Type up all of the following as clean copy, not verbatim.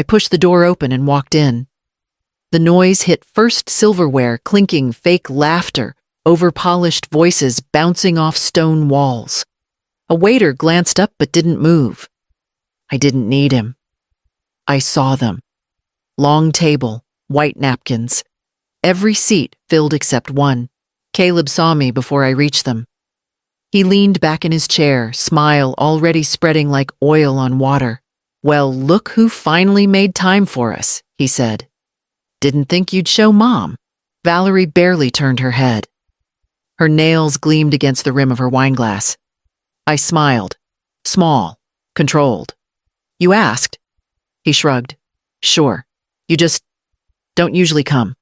I pushed the door open and walked in. The noise hit first silverware, clinking fake laughter, over-polished voices bouncing off stone walls. A waiter glanced up but didn't move. I didn't need him. I saw them. Long table, white napkins. Every seat filled except one. Caleb saw me before I reached them. He leaned back in his chair, smile already spreading like oil on water. "Well, look who finally made time for us," he said. "Didn't think you'd show Mom." Valerie barely turned her head. Her nails gleamed against the rim of her wineglass. I smiled. Small. Controlled. "You asked?" He shrugged. "Sure. You just don't usually come."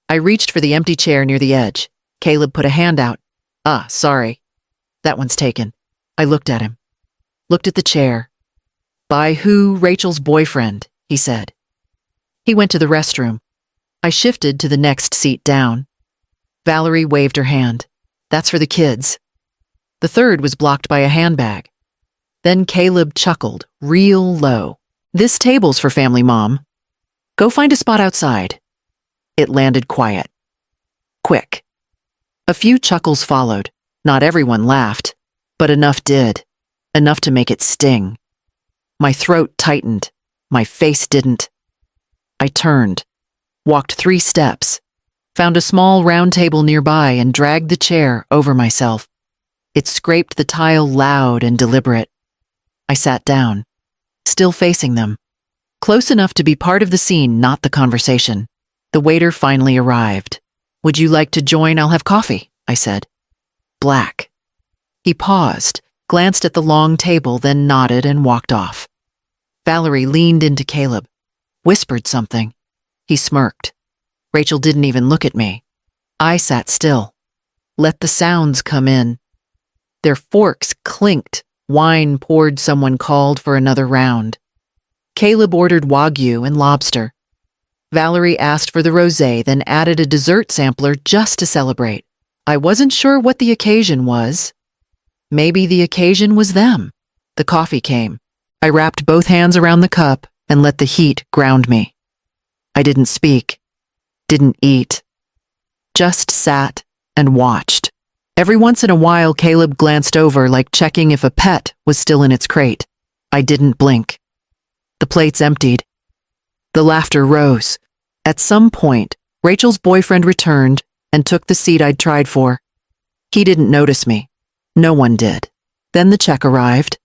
I reached for the empty chair near the edge. Caleb put a hand out. Sorry. That one's taken." I looked at him. Looked at the chair. "By who? Rachel's boyfriend," he said. He went to the restroom. I shifted to the next seat down. Valerie waved her hand. "That's for the kids." The third was blocked by a handbag. Then Caleb chuckled, real low. "This table's for family, Mom. Go find a spot outside." It landed quiet. Quick. A few chuckles followed. Not everyone laughed, but enough did. Enough to make it sting. My throat tightened. My face didn't. I turned, walked 3 steps, found a small round table nearby and dragged the chair over myself. It scraped the tile loud and deliberate. I sat down, still facing them, close enough to be part of the scene, not the conversation. The waiter finally arrived. "Would you like to join? I'll have coffee," I said. Black. He paused, glanced at the long table, then nodded and walked off. Valerie leaned into Caleb, whispered something. He smirked. Rachel didn't even look at me. I sat still. Let the sounds come in. Their forks clinked. Wine poured. Someone called for another round. Caleb ordered Wagyu and lobster. Valerie asked for the rosé, then added a dessert sampler just to celebrate. I wasn't sure what the occasion was. Maybe the occasion was them. The coffee came. I wrapped both hands around the cup and let the heat ground me. I didn't speak, didn't eat, just sat and watched. Every once in a while, Caleb glanced over, like checking if a pet was still in its crate. I didn't blink. The plates emptied. The laughter rose. At some point, Rachel's boyfriend returned and took the seat I'd tried for. He didn't notice me. No one did. Then the check arrived.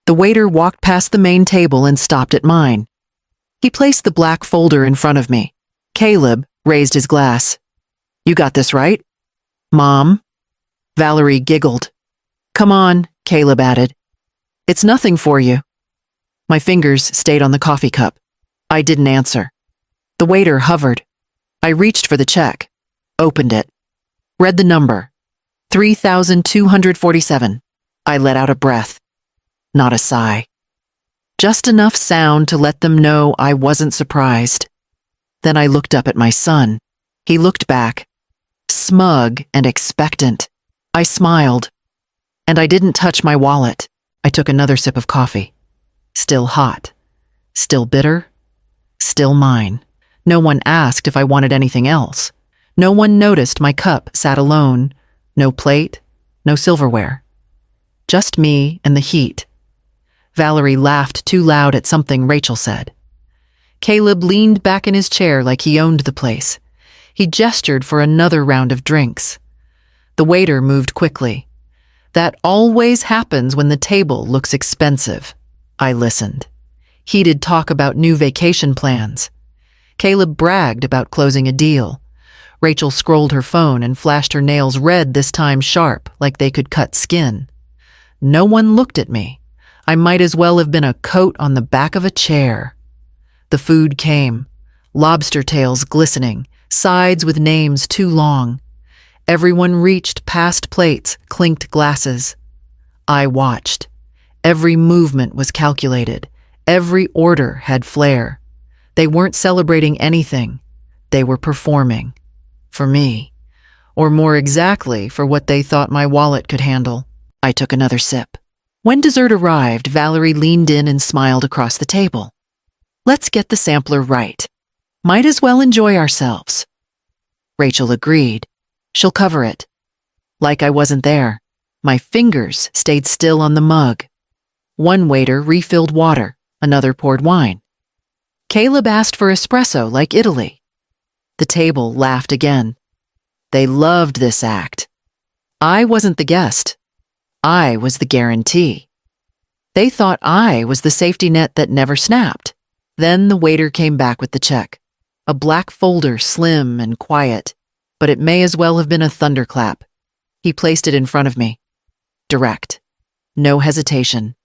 The waiter walked past the main table and stopped at mine. He placed the black folder in front of me. Caleb raised his glass. "You got this right?" "Mom?" Valerie giggled. "Come on," Caleb added. "It's nothing for you." My fingers stayed on the coffee cup. I didn't answer. The waiter hovered. I reached for the check, opened it, read the number, 3,247. I let out a breath. Not a sigh. Just enough sound to let them know I wasn't surprised. Then I looked up at my son. He looked back, smug and expectant. I smiled, and I didn't touch my wallet. I took another sip of coffee. Still hot, still bitter, still mine. No one asked if I wanted anything else. No one noticed my cup sat alone. No plate, no silverware. Just me and the heat. Valerie laughed too loud at something Rachel said. Caleb leaned back in his chair like he owned the place. He gestured for another round of drinks. The waiter moved quickly. That always happens when the table looks expensive. I listened. Heated talk about new vacation plans. Caleb bragged about closing a deal. Rachel scrolled her phone and flashed her nails red, this time sharp, like they could cut skin. No one looked at me. I might as well have been a coat on the back of a chair. The food came. Lobster tails glistening, sides with names too long. Everyone reached past plates, clinked glasses. I watched. Every movement was calculated. Every order had flair. They weren't celebrating anything. They were performing. For me. Or more exactly, for what they thought my wallet could handle. I took another sip. When dessert arrived, Valerie leaned in and smiled across the table. Let's get the sampler right. Might as well enjoy ourselves. Rachel agreed. She'll cover it. Like I wasn't there. My fingers stayed still on the mug. One waiter refilled water, another poured wine. Caleb asked for espresso like Italy. The table laughed again. They loved this act. I wasn't the guest. I was the guarantee. They thought I was the safety net that never snapped. Then the waiter came back with the check. A black folder, slim and quiet, but it may as well have been a thunderclap. He placed it in front of me. Direct. No hesitation.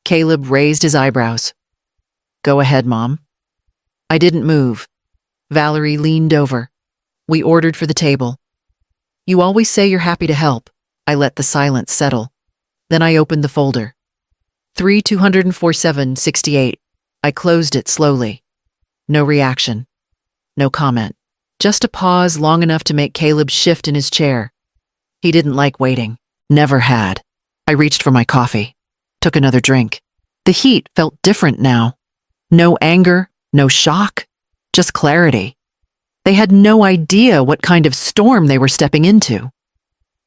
Caleb raised his eyebrows. Go ahead, Mom. I didn't move. Valerie leaned over. We ordered for the table. You always say you're happy to help. I let the silence settle. Then I opened the folder. 3,247.68. I closed it slowly. No reaction. No comment. Just a pause long enough to make Caleb shift in his chair. He didn't like waiting. Never had. I reached for my coffee. Took another drink. The heat felt different now. No anger, no shock, just clarity. They had no idea what kind of storm they were stepping into.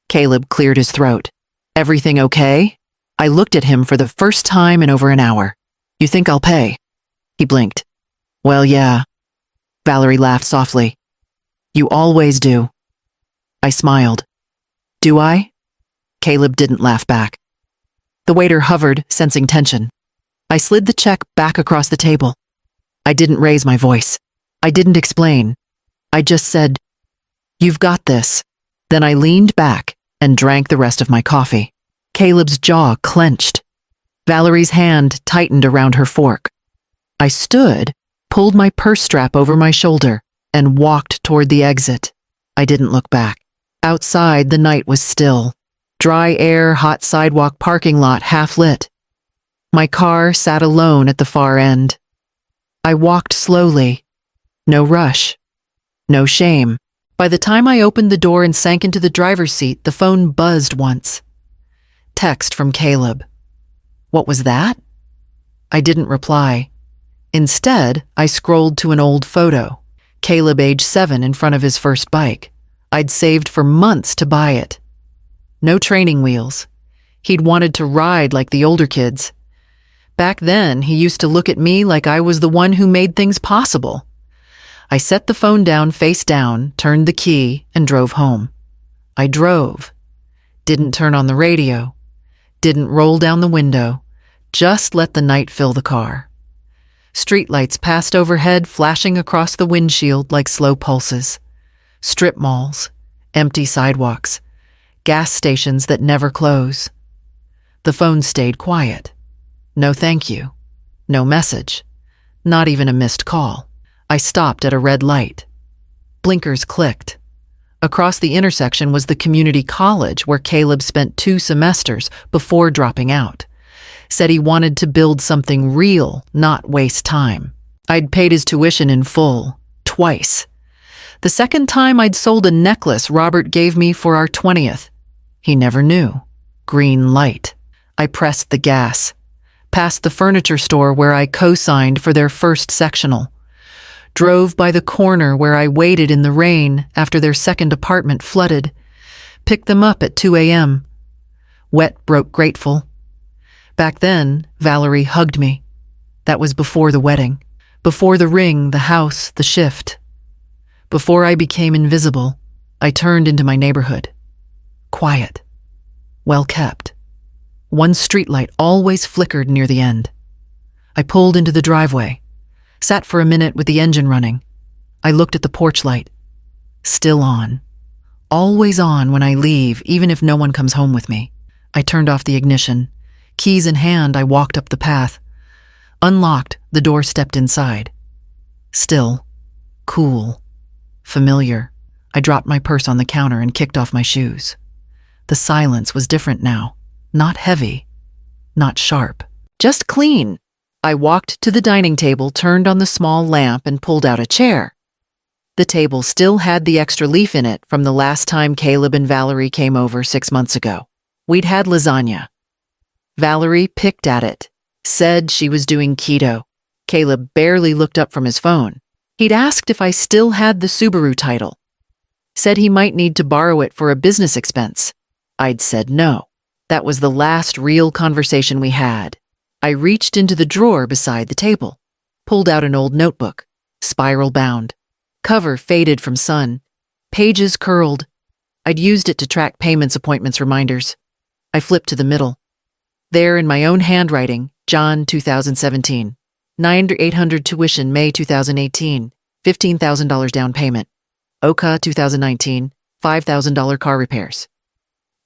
Caleb cleared his throat. Everything okay? I looked at him for the first time in over an hour. You think I'll pay? He blinked. Well, yeah. Valerie laughed softly. You always do. I smiled. Do I? Caleb didn't laugh back. The waiter hovered, sensing tension. I slid the check back across the table. I didn't raise my voice. I didn't explain. I just said, You've got this. Then I leaned back and drank the rest of my coffee. Caleb's jaw clenched. Valerie's hand tightened around her fork. I stood, pulled my purse strap over my shoulder, and walked toward the exit. I didn't look back. Outside, the night was still. Dry air, hot sidewalk parking lot half lit. My car sat alone at the far end. I walked slowly. No rush. No shame. By the time I opened the door and sank into the driver's seat, the phone buzzed once. Text from Caleb. What was that? I didn't reply. Instead, I scrolled to an old photo. Caleb, age 7, in front of his first bike. I'd saved for months to buy it. No training wheels. He'd wanted to ride like the older kids. Back then, he used to look at me like I was the one who made things possible. I set the phone down face down, turned the key, and drove home. I drove. Didn't turn on the radio. Didn't roll down the window. Just let the night fill the car. Streetlights passed overhead, flashing across the windshield like slow pulses. Strip malls, empty sidewalks, gas stations that never close. The phone stayed quiet. No thank you. No message. Not even a missed call. I stopped at a red light. Blinkers clicked. Across the intersection was the community college where Caleb spent 2 semesters before dropping out. Said he wanted to build something real, not waste time. I'd paid his tuition in full, twice. The second time I'd sold a necklace Robert gave me for our 20th. He never knew. Green light. I pressed the gas. Past the furniture store where I co-signed for their first sectional. Drove by the corner where I waited in the rain after their second apartment flooded. Picked them up at 2 a.m. Wet broke grateful. Back then, Valerie hugged me. That was before the wedding. Before the ring, the house, the shift. Before I became invisible, I turned into my neighborhood. Quiet. Well kept. One streetlight always flickered near the end. I pulled into the driveway. Sat for a minute with the engine running. I looked at the porch light. Still on. Always on when I leave, even if no one comes home with me. I turned off the ignition. Keys in hand, I walked up the path. Unlocked, the door stepped inside. Still. Cool. Familiar. I dropped my purse on the counter and kicked off my shoes. The silence was different now. Not heavy. Not sharp. Just clean. I walked to the dining table, turned on the small lamp, and pulled out a chair. The table still had the extra leaf in it from the last time Caleb and Valerie came over 6 months ago. We'd had lasagna. Valerie picked at it, said she was doing keto. Caleb barely looked up from his phone. He'd asked if I still had the Subaru title. Said he might need to borrow it for a business expense. I'd said no. That was the last real conversation we had. I reached into the drawer beside the table, pulled out an old notebook, spiral bound, cover faded from sun, pages curled. I'd used it to track payments, appointments, reminders. I flipped to the middle. There in my own handwriting, John 2017, 9,800 tuition May 2018, $15,000 down payment. Oka 2019, $5,000 car repairs.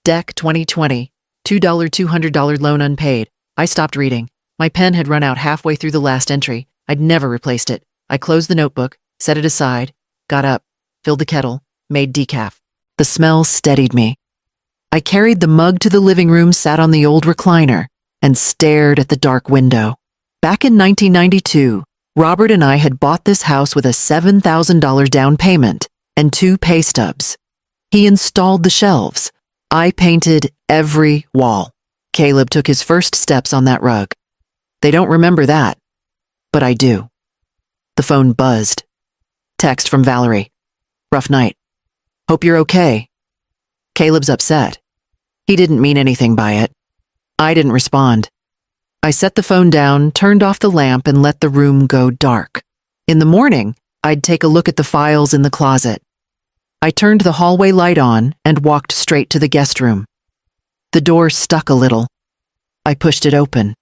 Deck 2020, $200 loan unpaid. I stopped reading. My pen had run out halfway through the last entry. I'd never replaced it. I closed the notebook, set it aside, got up, filled the kettle, made decaf. The smell steadied me. I carried the mug to the living room, sat on the old recliner, and stared at the dark window. Back in 1992, Robert and I had bought this house with a $7,000 down payment and 2 pay stubs. He installed the shelves. I painted every wall. Caleb took his first steps on that rug. They don't remember that, but I do. The phone buzzed. Text from Valerie. Rough night. Hope you're okay. Caleb's upset. He didn't mean anything by it. I didn't respond. I set the phone down, turned off the lamp, and let the room go dark. In the morning, I'd take a look at the files in the closet. I turned the hallway light on and walked straight to the guest room. The door stuck a little. I pushed it open.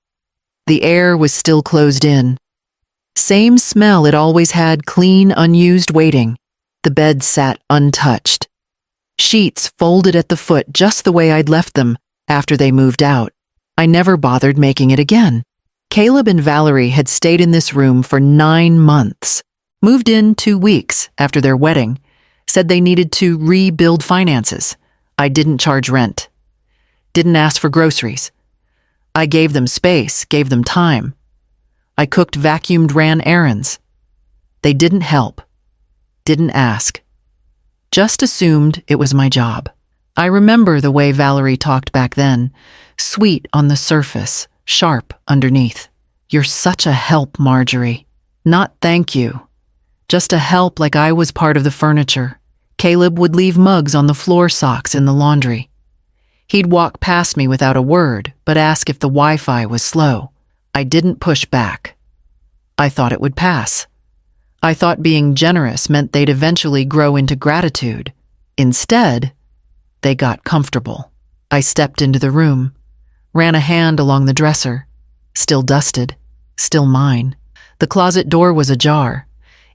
The air was still closed in. Same smell it always had, clean, unused, waiting. The bed sat untouched. Sheets folded at the foot just the way I'd left them after they moved out. I never bothered making it again. Caleb and Valerie had stayed in this room for 9 months. Moved in 2 weeks after their wedding. Said they needed to rebuild finances. I didn't charge rent. Didn't ask for groceries. I gave them space, gave them time. I cooked, vacuumed, ran errands. They didn't help. Didn't ask. Just assumed it was my job. I remember the way Valerie talked back then. Sweet on the surface, sharp underneath. You're such a help, Marjorie. Not thank you. Just a help, like I was part of the furniture. Caleb would leave mugs on the floor, socks in the laundry. He'd walk past me without a word, but ask if the Wi-Fi was slow. I didn't push back. I thought it would pass. I thought being generous meant they'd eventually grow into gratitude. Instead, they got comfortable. I stepped into the room, ran a hand along the dresser. Still dusted, still mine. The closet door was ajar.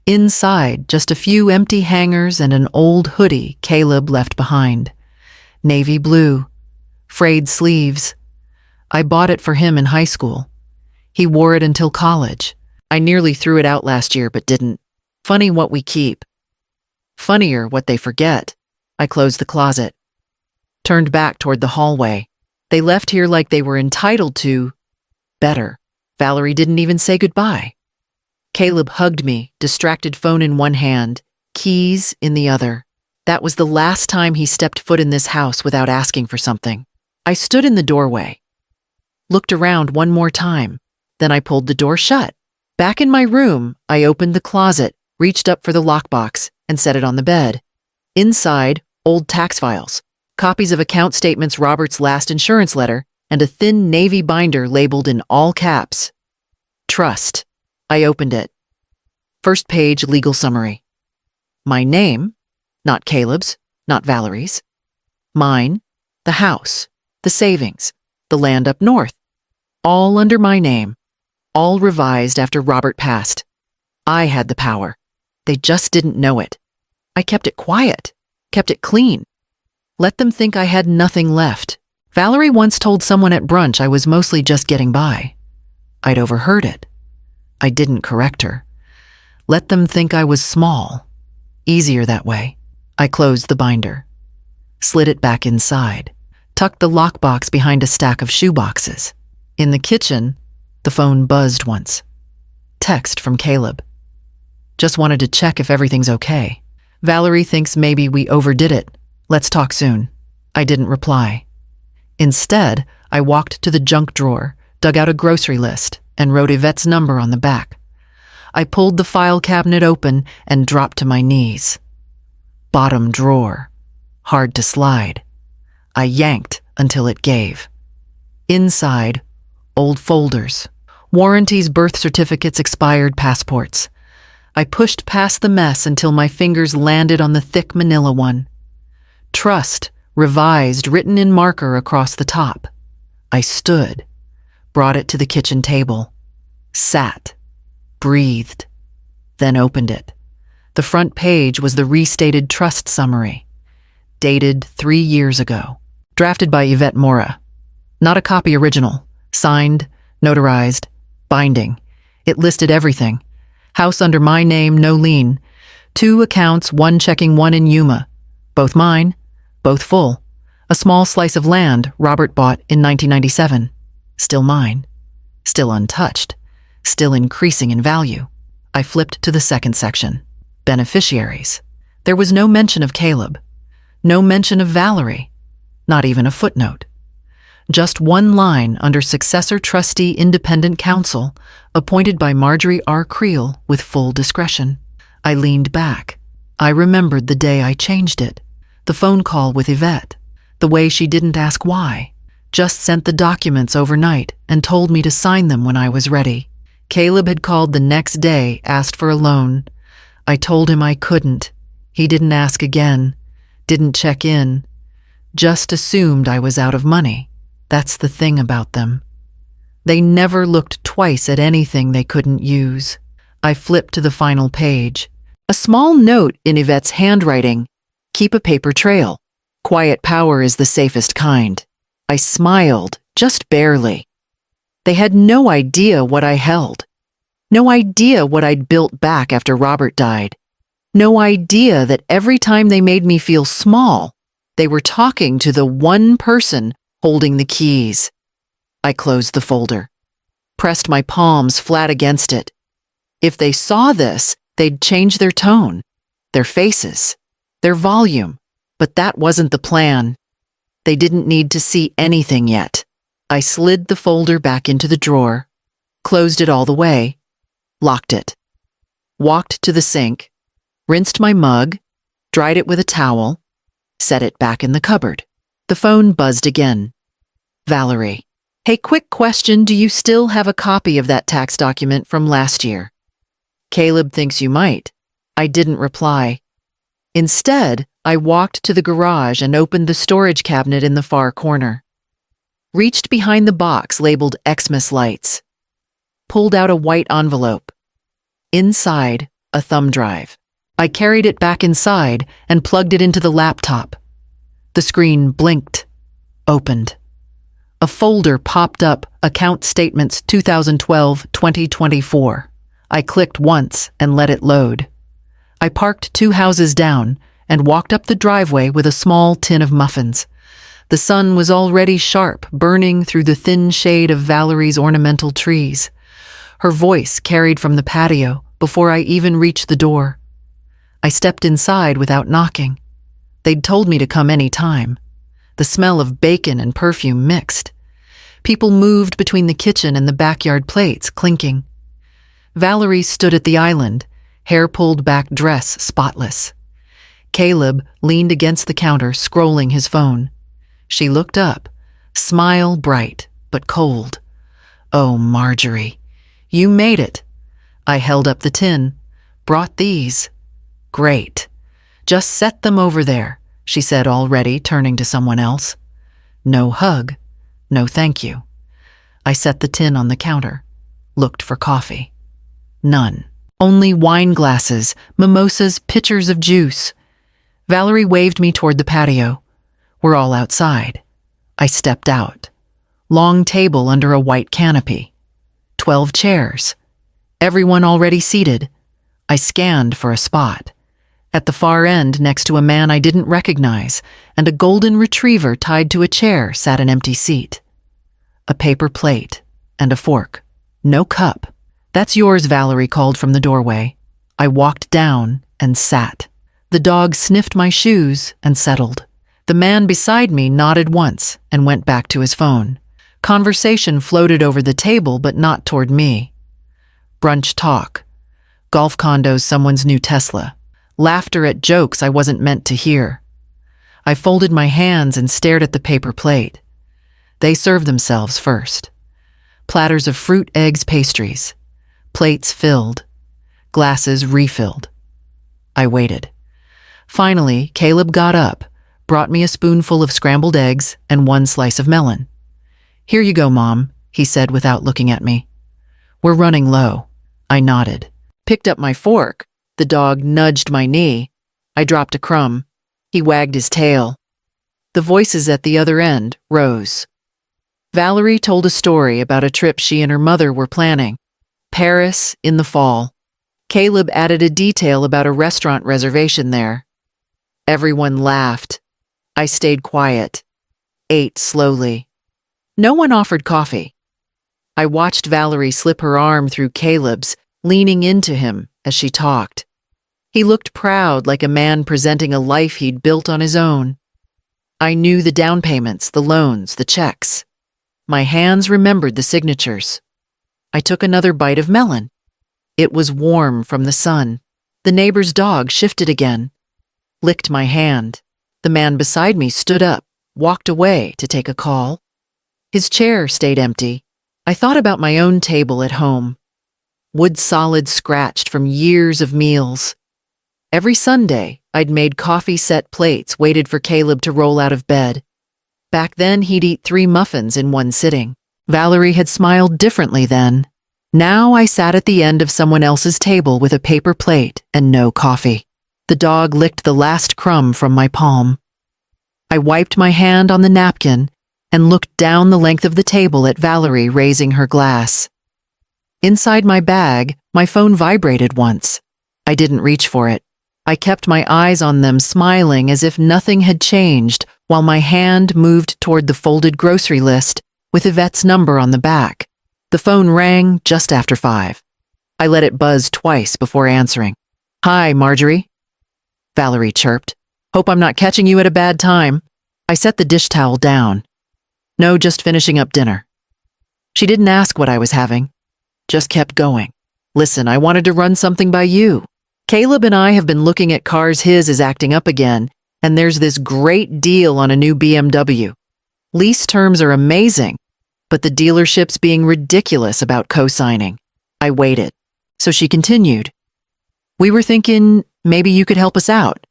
Inside, just a few empty hangers and an old hoodie Caleb left behind. Navy blue, frayed sleeves. I bought it for him in high school. He wore it until college. I nearly threw it out last year, but didn't. Funny what we keep. Funnier what they forget. I closed the closet. Turned back toward the hallway. They left here like they were entitled to better. Valerie didn't even say goodbye. Caleb hugged me, distracted phone in one hand, keys in the other. That was the last time he stepped foot in this house without asking for something. I stood in the doorway. Looked around one more time. Then I pulled the door shut. Back in my room, I opened the closet, reached up for the lockbox, and set it on the bed. Inside, old tax files, copies of account statements, Robert's last insurance letter, and a thin navy binder labeled in all caps, Trust. I opened it. First page, legal summary. My name, not Caleb's, not Valerie's. Mine, the house, the savings, the land up north. All under my name. All revised after Robert passed. I had the power. They just didn't know it. I kept it quiet, kept it clean. Let them think I had nothing left. Valerie once told someone at brunch I was mostly just getting by. I'd overheard it. I didn't correct her. Let them think I was small. Easier that way. I closed the binder. Slid it back inside. Tucked the lockbox behind a stack of shoeboxes. In the kitchen, the phone buzzed once. Text from Caleb. Just wanted to check if everything's okay. Valerie thinks maybe we overdid it. Let's talk soon. I didn't reply. Instead, I walked to the junk drawer, dug out a grocery list, and wrote Yvette's number on the back. I pulled the file cabinet open and dropped to my knees. Bottom drawer. Hard to slide. I yanked until it gave. Inside, old folders. Warranties, birth certificates, expired passports. I pushed past the mess until my fingers landed on the thick manila one. Trust, revised, written in marker across the top. I stood, brought it to the kitchen table, sat, breathed, then opened it. The front page was the restated trust summary, dated 3 years ago, drafted by Yvette Mora. Not a copy original, signed, notarized, binding. It listed everything. House under my name, no lien. 2 accounts, 1 checking, 1 in Yuma. Both mine, both full. A small slice of land Robert bought in 1997. Still mine. Still untouched. Still increasing in value. I flipped to the second section. Beneficiaries. There was no mention of Caleb. No mention of Valerie. Not even a footnote. Just 1 line under Successor Trustee Independent Counsel, appointed by Marjorie R. Creel with full discretion. I leaned back. I remembered the day I changed it. The phone call with Yvette. The way she didn't ask why. Just sent the documents overnight and told me to sign them when I was ready. Caleb had called the next day, asked for a loan. I told him I couldn't. He didn't ask again. Didn't check in. Just assumed I was out of money. That's the thing about them. They never looked twice at anything they couldn't use. I flipped to the final page. A small note in Yvette's handwriting. Keep a paper trail. Quiet power is the safest kind. I smiled, just barely. They had no idea what I held. No idea what I'd built back after Robert died. No idea that every time they made me feel small, they were talking to the one person holding the keys. I closed the folder, pressed my palms flat against it. If they saw this, they'd change their tone, their faces, their volume. But that wasn't the plan. They didn't need to see anything yet. I slid the folder back into the drawer, closed it all the way, locked it, walked to the sink, rinsed my mug, dried it with a towel, set it back in the cupboard. The phone buzzed again. Valerie. Hey, quick question, do you still have a copy of that tax document from last year? Caleb thinks you might. I didn't reply. Instead, I walked to the garage and opened the storage cabinet in the far corner. Reached behind the box labeled Xmas lights. Pulled out a white envelope. Inside, a thumb drive. I carried it back inside and plugged it into the laptop. The screen blinked, opened. A folder popped up, Account Statements 2012-2024. I clicked once and let it load. I parked 2 houses down and walked up the driveway with a small tin of muffins. The sun was already sharp, burning through the thin shade of Valerie's ornamental trees. Her voice carried from the patio before I even reached the door. I stepped inside without knocking. They'd told me to come any time. The smell of bacon and perfume mixed. People moved between the kitchen and the backyard plates, clinking. Valerie stood at the island, hair pulled back, dress spotless. Caleb leaned against the counter, scrolling his phone. She looked up, smile bright but cold. Oh, Marjorie, you made it. I held up the tin. Brought these. Great. Just set them over there, she said, already turning to someone else. No hug, no thank you. I set the tin on the counter, looked for coffee. None. Only wine glasses, mimosas, pitchers of juice. Valerie waved me toward the patio. We're all outside. I stepped out. Long table under a white canopy. 12 chairs. Everyone already seated. I scanned for a spot. At the far end, next to a man I didn't recognize, and a golden retriever tied to a chair, sat an empty seat. A paper plate and a fork. No cup. That's yours, Valerie called from the doorway. I walked down and sat. The dog sniffed my shoes and settled. The man beside me nodded once and went back to his phone. Conversation floated over the table, but not toward me. Brunch talk. golf condos, someone's new Tesla. Laughter at jokes I wasn't meant to hear. I folded my hands and stared at the paper plate. They served themselves first. Platters of fruit, eggs, pastries. Plates filled. Glasses refilled. I waited. Finally, Caleb got up, brought me a spoonful of scrambled eggs and one slice of melon. "Here you go, Mom," he said without looking at me. "We're running low." I nodded. Picked up my fork. The dog nudged my knee. I dropped a crumb. He wagged his tail. The voices at the other end rose. Valerie told a story about a trip she and her mother were planning. Paris in the fall. Caleb added a detail about a restaurant reservation there. Everyone laughed. I stayed quiet. Ate slowly. No one offered coffee. I watched Valerie slip her arm through Caleb's, leaning into him as she talked. He looked proud, like a man presenting a life he'd built on his own. I knew the down payments, the loans, the checks. My hands remembered the signatures. I took another bite of melon. It was warm from the sun. The neighbor's dog shifted again. Licked my hand. The man beside me stood up, walked away to take a call. His chair stayed empty. I thought about my own table at home. Wood solid scratched from years of meals. Every Sunday, I'd made coffee-set plates, waited for Caleb to roll out of bed. Back then, he'd eat 3 muffins in one sitting. Valerie had smiled differently then. Now I sat at the end of someone else's table with a paper plate and no coffee. The dog licked the last crumb from my palm. I wiped my hand on the napkin and looked down the length of the table at Valerie raising her glass. Inside my bag, my phone vibrated once. I didn't reach for it. I kept my eyes on them, smiling as if nothing had changed, while my hand moved toward the folded grocery list with Yvette's number on the back. The phone rang just after 5. I let it buzz twice before answering. "Hi, Marjorie," Valerie chirped. "Hope I'm not catching you at a bad time." I set the dish towel down. "No, just finishing up dinner." She didn't ask what I was having, just kept going. "Listen, I wanted to run something by you. Caleb and I have been looking at cars. His is acting up again, and there's this great deal on a new BMW. Lease terms are amazing, but the dealership's being ridiculous about co-signing." I waited. So she continued. "We were thinking maybe you could help us out.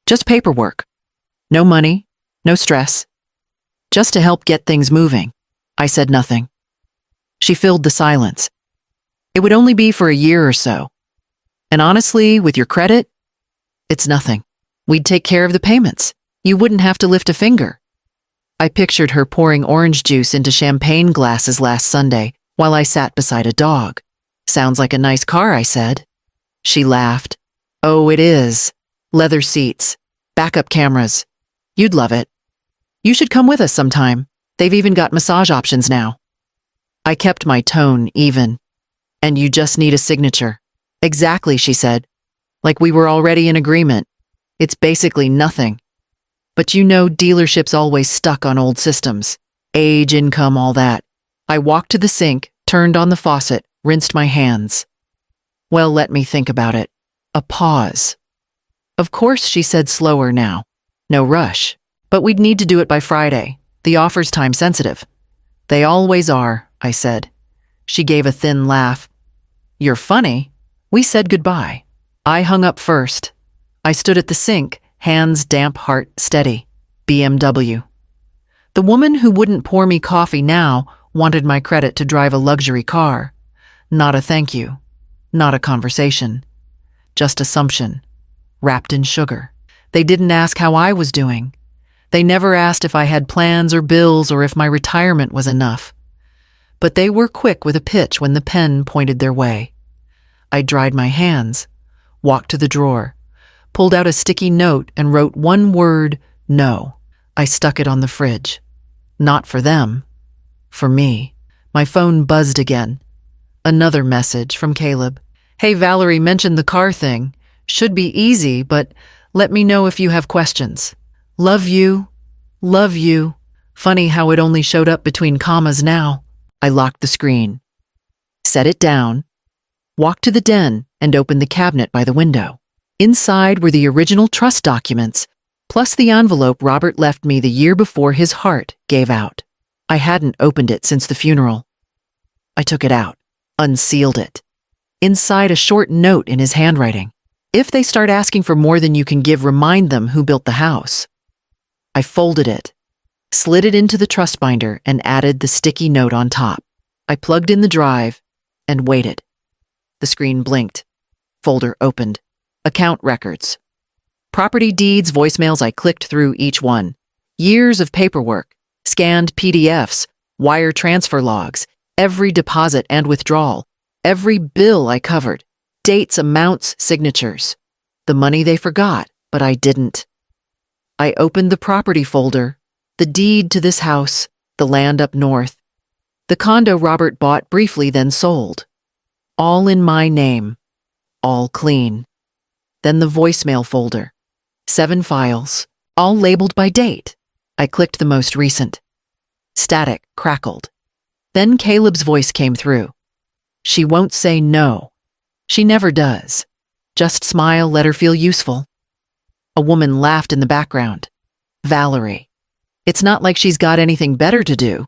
Just paperwork. No money, no stress. Just to help get things moving." I said nothing. She filled the silence. "It would only be for a year or so. And honestly, with your credit, it's nothing. We'd take care of the payments. You wouldn't have to lift a finger." I pictured her pouring orange juice into champagne glasses last Sunday while I sat beside a dog. "Sounds like a nice car," I said. She laughed. "Oh, it is. Leather seats, backup cameras. You'd love it. You should come with us sometime. They've even got massage options now." I kept my tone even. "And you just need a signature." "Exactly," she said. "Like we were already in agreement. It's basically nothing. But you know, dealerships always stuck on old systems. Age, income, all that." I walked to the sink, turned on the faucet, rinsed my hands. "Well, let me think about it." A pause. "Of course," she said slower now. "No rush. But we'd need to do it by Friday. The offer's time sensitive." "They always are," I said. She gave a thin laugh. "You're funny." We said goodbye. I hung up first. I stood at the sink, hands damp, heart steady. BMW. The woman who wouldn't pour me coffee now wanted my credit to drive a luxury car. Not a thank you. Not a conversation. Just assumption. Wrapped in sugar. They didn't ask how I was doing. They never asked if I had plans or bills or if my retirement was enough. But they were quick with a pitch when the pen pointed their way. I dried my hands, walked to the drawer, pulled out a sticky note and wrote one word, "No." I stuck it on the fridge. Not for them. For me. My phone buzzed again. Another message from Caleb. "Hey, Valerie mentioned the car thing. Should be easy, but let me know if you have questions. Love you. Love you." Funny how it only showed up between commas now. I locked the screen. Set it down. Walked to the den and opened the cabinet by the window. Inside were the original trust documents, plus the envelope Robert left me the year before his heart gave out. I hadn't opened it since the funeral. I took it out, unsealed it. Inside a short note in his handwriting. If they start asking for more than you can give, remind them who built the house. I folded it, slid it into the trust binder, and added the sticky note on top. I plugged in the drive and waited. The screen blinked. Folder opened. Account records. Property deeds, voicemails. I clicked through each one. Years of paperwork, scanned PDFs, wire transfer logs, every deposit and withdrawal, every bill I covered, dates, amounts, signatures. The money they forgot, but I didn't. I opened the property folder, the deed to this house, the land up north, the condo Robert bought briefly then sold. All in my name, all clean. Then the voicemail folder, 7 files, all labeled by date. I clicked the most recent. Static crackled. Then Caleb's voice came through. She won't say no. She never does. Just smile, let her feel useful. A woman laughed in the background. Valerie. It's not like she's got anything better to do.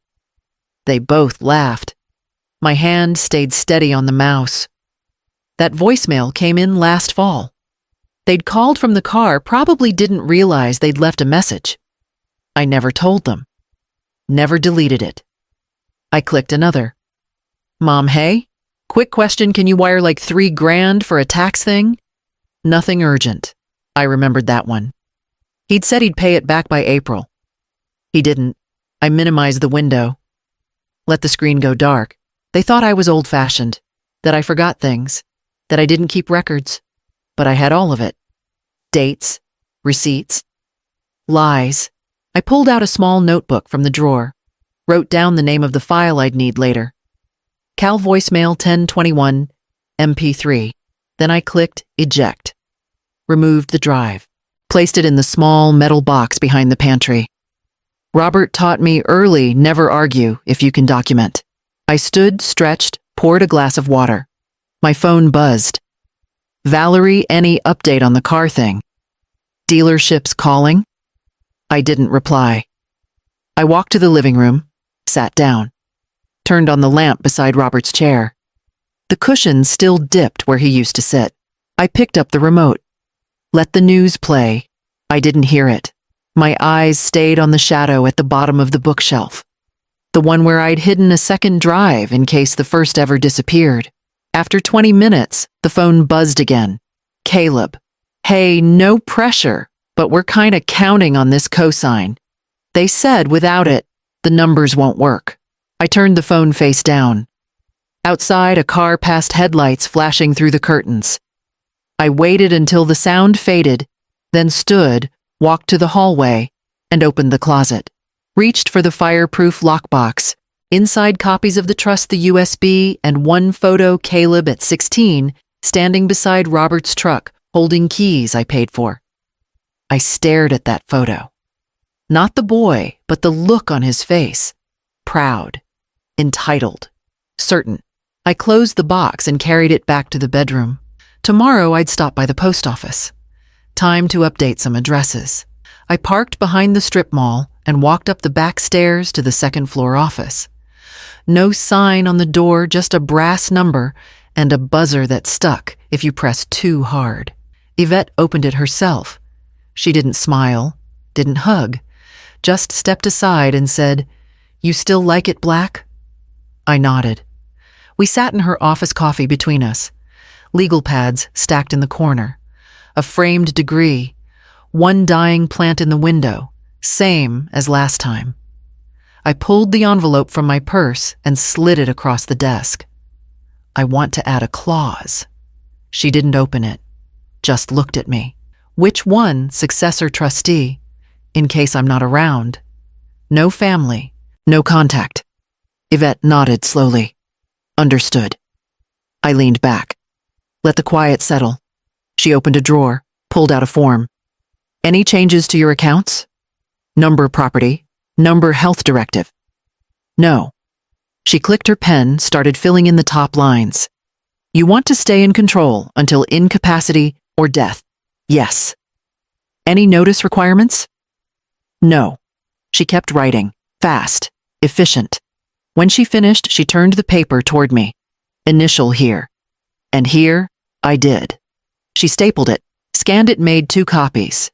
They both laughed. My hand stayed steady on the mouse. That voicemail came in last fall. They'd called from the car, probably didn't realize they'd left a message. I never told them. Never deleted it. I clicked another. Mom, hey? Quick question, can you wire like $3,000 for a tax thing? Nothing urgent. I remembered that one. He'd said he'd pay it back by April. He didn't. I minimized the window. Let the screen go dark. They thought I was old-fashioned, that I forgot things, that I didn't keep records. But I had all of it. Dates, receipts, lies. I pulled out a small notebook from the drawer, wrote down the name of the file I'd need later. Cal voicemail 1021 MP3. Then I clicked eject. Removed the drive. Placed it in the small metal box behind the pantry. Robert taught me early, never argue if you can document. I stood, stretched, poured a glass of water. My phone buzzed. Valerie, any update on the car thing? Dealerships calling? I didn't reply. I walked to the living room, sat down, turned on the lamp beside Robert's chair. The cushion still dipped where he used to sit. I picked up the remote. Let the news play. I didn't hear it. My eyes stayed on the shadow at the bottom of the bookshelf, the one where I'd hidden a second drive in case the first ever disappeared. After 20 minutes, the phone buzzed again. Caleb. Hey, no pressure, but we're kinda counting on this cosign. They said without it, the numbers won't work. I turned the phone face down. Outside, a car passed headlights flashing through the curtains. I waited until the sound faded, then stood, walked to the hallway, and opened the closet. Reached for the fireproof lockbox. Inside, copies of the trust, the USB, and one photo, Caleb at 16, standing beside Robert's truck, holding keys I paid for. I stared at that photo. Not the boy, but the look on his face. Proud. Entitled. Certain. I closed the box and carried it back to the bedroom. Tomorrow I'd stop by the post office. Time to update some addresses. I parked behind the strip mall and walked up the back stairs to the second-floor office. No sign on the door, just a brass number and a buzzer that stuck if you pressed too hard. Yvette opened it herself. She didn't smile, didn't hug, just stepped aside and said, "You still like it black?" I nodded. We sat in her office, coffee between us. Legal pads stacked in the corner. A framed degree. One dying plant in the window. Same as last time. I pulled the envelope from my purse and slid it across the desk. I want to add a clause. She didn't open it. Just looked at me. Which one, successor trustee, in case I'm not around? No family, no contact. Yvette nodded slowly. Understood. I leaned back. Let the quiet settle. She opened a drawer, pulled out a form. Any changes to your accounts? Number property, number health directive. No. She clicked her pen, started filling in the top lines. You want to stay in control until incapacity or death. Yes. Any notice requirements? No. She kept writing, fast, efficient. When she finished, she turned the paper toward me. Initial here. And here, I did. She stapled it, scanned it, made 2 copies.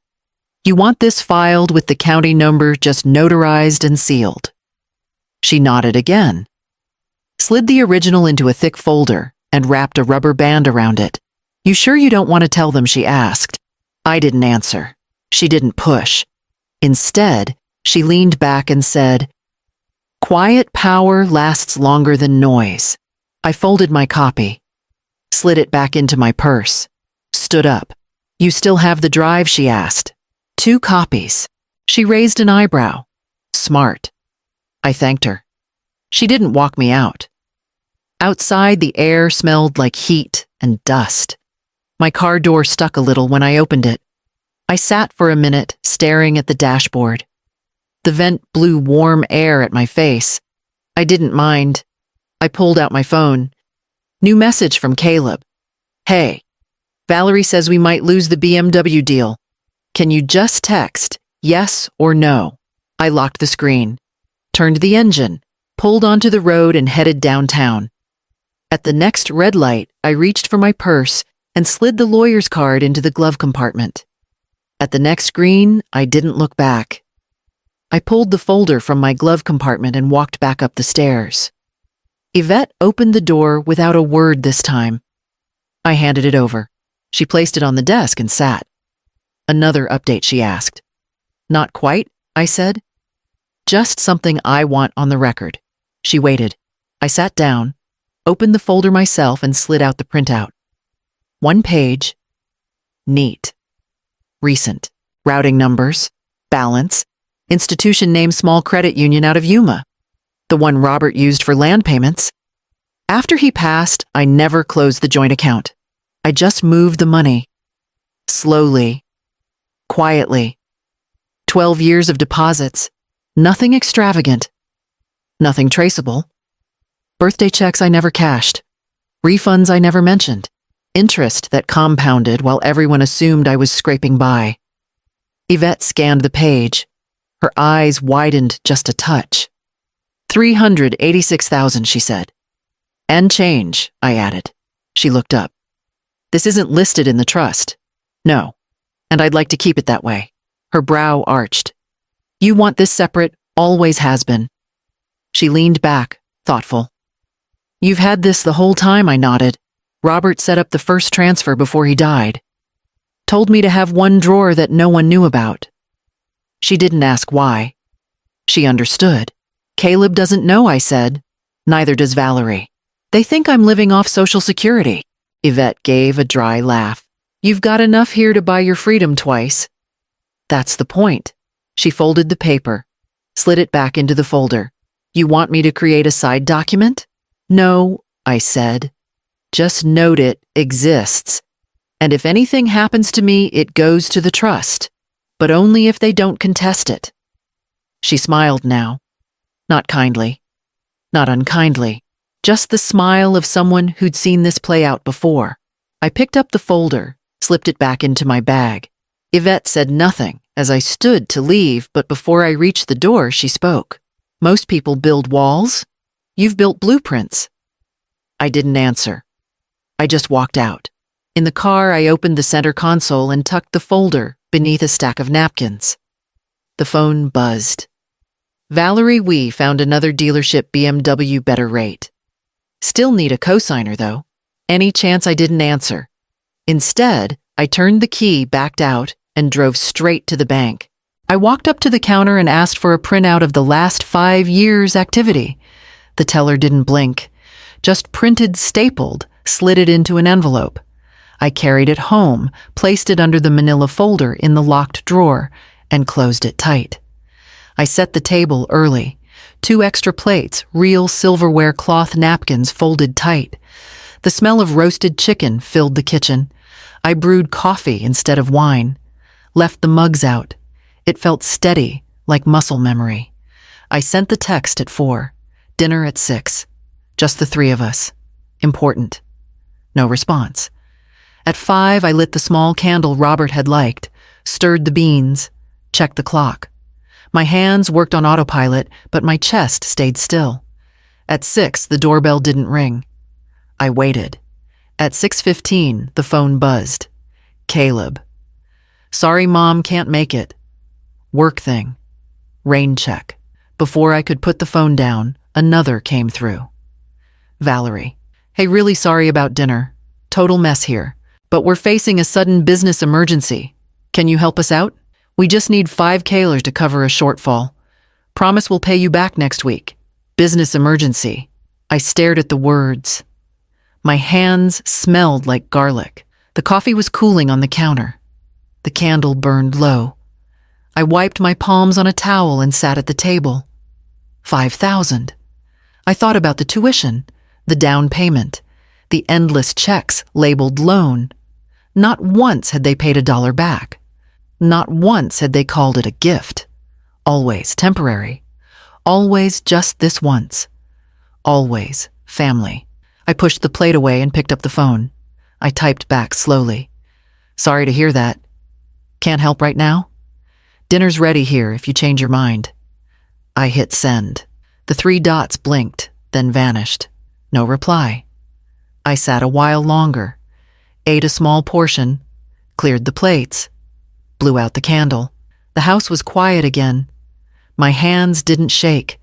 You want this filed with the county number just notarized and sealed. She nodded again. Slid the original into a thick folder and wrapped a rubber band around it. You sure you don't want to tell them? She asked. I didn't answer. She didn't push. Instead, she leaned back and said, Quiet power lasts longer than noise. I folded my copy, slid it back into my purse, stood up. You still have the drive? She asked. 2 copies. She raised an eyebrow. Smart. I thanked her. She didn't walk me out. Outside, the air smelled like heat and dust. My car door stuck a little when I opened it. I sat for a minute, staring at the dashboard. The vent blew warm air at my face. I didn't mind. I pulled out my phone. New message from Caleb. Hey, Valerie says we might lose the BMW deal. Can you just text yes or no? I locked the screen, turned the engine, pulled onto the road and headed downtown. At the next red light, I reached for my purse and slid the lawyer's card into the glove compartment. At the next green, I didn't look back. I pulled the folder from my glove compartment and walked back up the stairs. Yvette opened the door without a word this time. I handed it over. She placed it on the desk and sat. Another update, she asked. Not quite, I said. Just something I want on the record. She waited. I sat down, opened the folder myself and slid out the printout. 1 page. Neat. Recent. Routing numbers. Balance. Institution name Small Credit Union out of Yuma. The one Robert used for land payments. After he passed, I never closed the joint account. I just moved the money. Slowly. Quietly. 12 years of deposits. Nothing extravagant. Nothing traceable. Birthday checks I never cashed. Refunds I never mentioned. Interest that compounded while everyone assumed I was scraping by. Yvette scanned the page. Her eyes widened just a touch. 386,000, she said. And change, I added. She looked up. This isn't listed in the trust. No. And I'd like to keep it that way. Her brow arched. You want this separate, always has been. She leaned back, thoughtful. You've had this the whole time, I nodded. Robert set up the first transfer before he died. Told me to have one drawer that no one knew about. She didn't ask why. She understood. Caleb doesn't know, I said. Neither does Valerie. They think I'm living off Social Security. Yvette gave a dry laugh. You've got enough here to buy your freedom twice. That's the point. She folded the paper, slid it back into the folder. You want me to create a side document? No, I said. Just note it exists. And if anything happens to me, it goes to the trust. But only if they don't contest it. She smiled now. Not kindly. Not unkindly. Just the smile of someone who'd seen this play out before. I picked up the folder, slipped it back into my bag. Yvette said nothing as I stood to leave, but before I reached the door, she spoke. Most people build walls. You've built blueprints. I didn't answer. I just walked out. In the car, I opened the center console and tucked the folder beneath a stack of napkins. The phone buzzed. Valerie Wee found another dealership BMW better rate. Still need a cosigner, though. Any chance I didn't answer. Instead, I turned the key, backed out, and drove straight to the bank. I walked up to the counter and asked for a printout of the last 5 years' activity. The teller didn't blink. Just printed, stapled, slid it into an envelope. I carried it home, placed it under the manila folder in the locked drawer, and closed it tight. I set the table early. 2 extra plates, real silverware cloth napkins folded tight. The smell of roasted chicken filled the kitchen. I brewed coffee instead of wine. Left the mugs out. It felt steady, like muscle memory. I sent the text at 4. Dinner at 6. Just the 3 of us. Important. No response. At 5, I lit the small candle Robert had liked, stirred the beans, checked the clock. My hands worked on autopilot, but my chest stayed still. At 6, the doorbell didn't ring. I waited. At 6:15, the phone buzzed. Caleb. Sorry, Mom, can't make it. Work thing. Rain check. Before I could put the phone down, another came through. Valerie. Hey, really sorry about dinner. Total mess here. But we're facing a sudden business emergency. Can you help us out? We just need $5,000 to cover a shortfall. Promise we'll pay you back next week. Business emergency. I stared at the words. My hands smelled like garlic. The coffee was cooling on the counter. The candle burned low. I wiped my palms on a towel and sat at the table. 5,000. I thought about the tuition, the down payment, the endless checks labeled loan. Not once had they paid $1 back. Not once had they called it a gift. Always temporary. Always just this once. Always family. I pushed the plate away and picked up the phone. I typed back slowly. Sorry to hear that. Can't help right now? Dinner's ready here if you change your mind. I hit send. The 3 dots blinked, then vanished. No reply. I sat a while longer, ate a small portion, cleared the plates, blew out the candle. The house was quiet again. My hands didn't shake.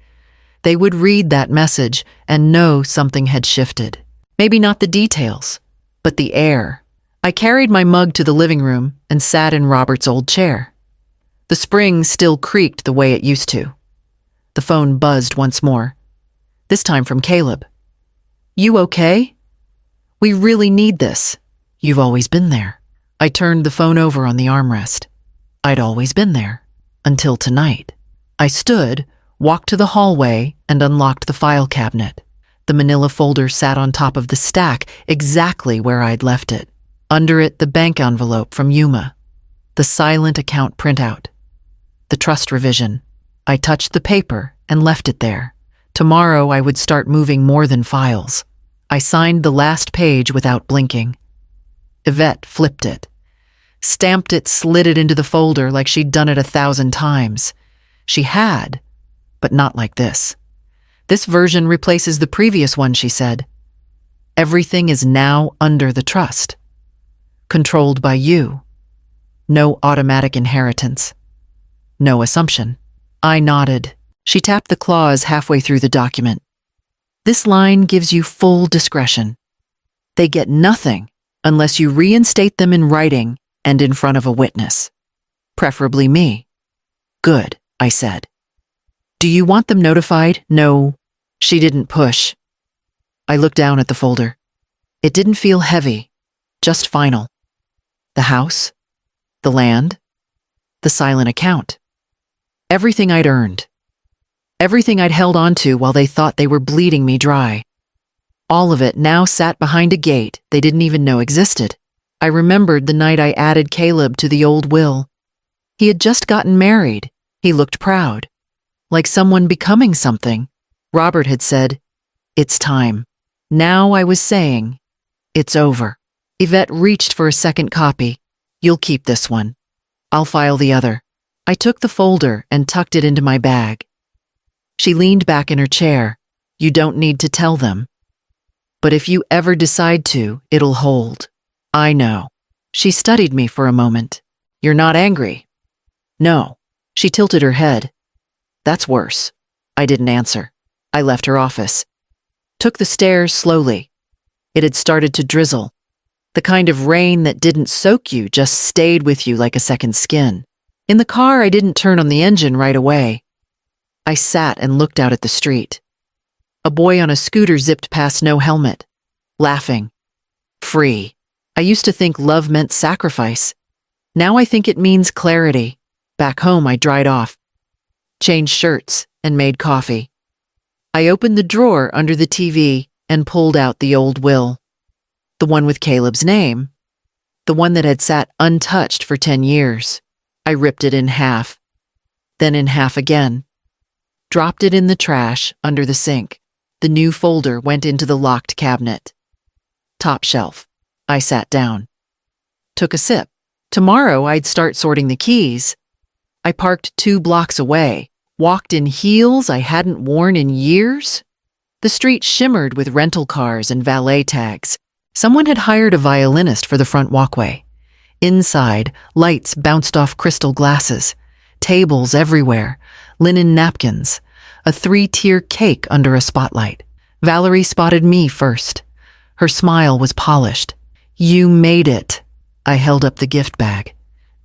They would read that message and know something had shifted. Maybe not the details, but the air. I carried my mug to the living room and sat in Robert's old chair. The spring still creaked the way it used to. The phone buzzed once more, this time from Caleb. You okay? We really need this. You've always been there. I turned the phone over on the armrest. I'd always been there. Until tonight. I stood, walked to the hallway, and unlocked the file cabinet. The manila folder sat on top of the stack, exactly where I'd left it. Under it, the bank envelope from Yuma. The silent account printout. The trust revision. I touched the paper and left it there. Tomorrow I would start moving more than files. I signed the last page without blinking. Yvette flipped it. Stamped it, slid it into the folder like she'd done it 1,000 times. She had, but not like this. This version replaces the previous one, she said. Everything is now under the trust. Controlled by you. No automatic inheritance. No assumption. I nodded. She tapped the clause halfway through the document. This line gives you full discretion. They get nothing unless you reinstate them in writing and in front of a witness. Preferably me. Good, I said. Do you want them notified? No. She didn't push. I looked down at the folder. It didn't feel heavy, just final. The house, the land, the silent account. Everything I'd earned. Everything I'd held on to while they thought they were bleeding me dry. All of it now sat behind a gate they didn't even know existed. I remembered the night I added Caleb to the old will. He had just gotten married. He looked proud. Like someone becoming something. Robert had said, it's time. Now I was saying, it's over. Yvette reached for a second copy. You'll keep this one. I'll file the other. I took the folder and tucked it into my bag. She leaned back in her chair. You don't need to tell them. But if you ever decide to, it'll hold. I know. She studied me for a moment. You're not angry? No. She tilted her head. That's worse. I didn't answer. I left her office. Took the stairs slowly. It had started to drizzle. The kind of rain that didn't soak you, just stayed with you like a second skin. In the car, I didn't turn on the engine right away. I sat and looked out at the street. A boy on a scooter zipped past, no helmet, laughing. Free. I used to think love meant sacrifice. Now I think it means clarity. Back home, I dried off, changed shirts, and made coffee. I opened the drawer under the TV and pulled out the old will. The one with Caleb's name. The one that had sat untouched for 10 years. I ripped it in half, then in half again. Dropped it in the trash under the sink. The new folder went into the locked cabinet. top shelf. I sat down. Took a sip. Tomorrow I'd start sorting the keys. I parked 2 blocks away, walked in heels I hadn't worn in years. The street shimmered with rental cars and valet tags. Someone had hired a violinist for the front walkway. Inside, lights bounced off crystal glasses, tables everywhere, linen napkins, a 3-tier cake under a spotlight. Valerie spotted me first. Her smile was polished. "You made it." I held up the gift bag.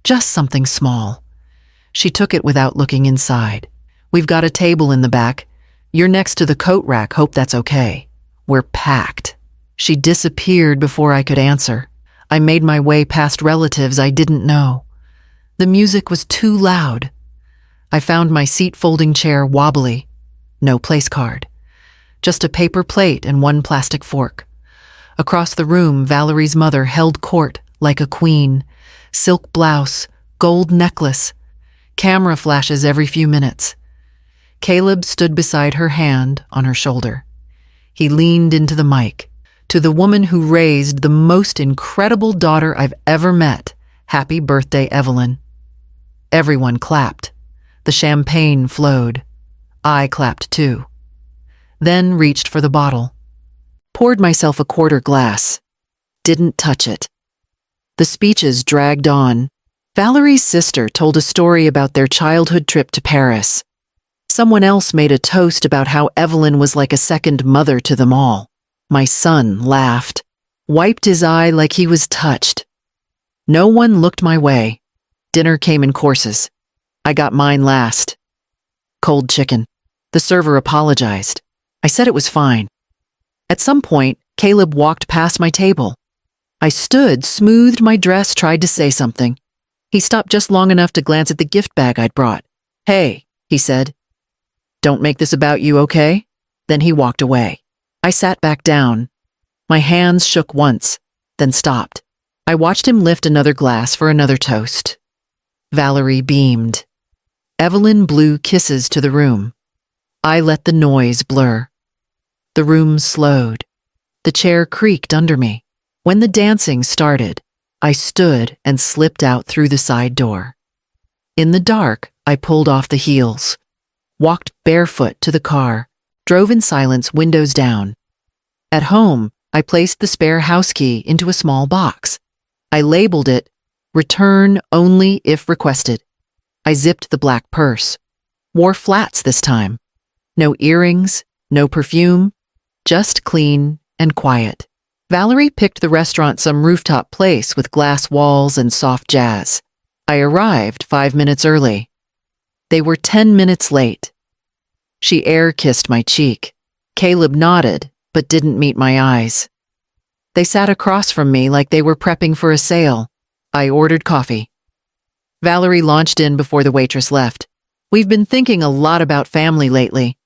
"Just something small." She took it without looking inside. "We've got a table in the back. You're next to the coat rack, hope that's okay. We're packed." She disappeared before I could answer. I made my way past relatives I didn't know. The music was too loud. I found my seat folding chair wobbly. No place card. Just a paper plate and 1 plastic fork. Across the room, Valerie's mother held court like a queen. Silk blouse, gold necklace, camera flashes every few minutes. Caleb stood beside her, hand on her shoulder. He leaned into the mic. "To the woman who raised the most incredible daughter I've ever met, happy birthday, Evelyn." Everyone clapped. The champagne flowed. I clapped too. Then reached for the bottle. Poured myself a 1/4 glass. Didn't touch it. The speeches dragged on. Valerie's sister told a story about their childhood trip to Paris. Someone else made a toast about how Evelyn was like a second mother to them all. My son laughed, wiped his eye like he was touched. No one looked my way. Dinner came in courses. I got mine last. Cold chicken. The server apologized. I said it was fine. At some point, Caleb walked past my table. I stood, smoothed my dress, tried to say something. He stopped just long enough to glance at the gift bag I'd brought. "Hey," he said. "Don't make this about you, okay?" Then he walked away. I sat back down. My hands shook once, then stopped. I watched him lift another glass for another toast. Valerie beamed. Evelyn blew kisses to the room. I let the noise blur. The room slowed. The chair creaked under me. When the dancing started, I stood and slipped out through the side door. In the dark, I pulled off the heels, walked barefoot to the car, drove in silence, windows down. At home, I placed the spare house key into a small box. I labeled it, "Return only if requested." I zipped the black purse. Wore flats this time. No earrings, no perfume, just clean and quiet. Valerie picked the restaurant some rooftop place with glass walls and soft jazz. I arrived 5 minutes early. They were 10 minutes late. She air-kissed my cheek. Caleb nodded, but didn't meet my eyes. They sat across from me like they were prepping for a sale. I ordered coffee. Valerie launched in before the waitress left. "We've been thinking a lot about family lately."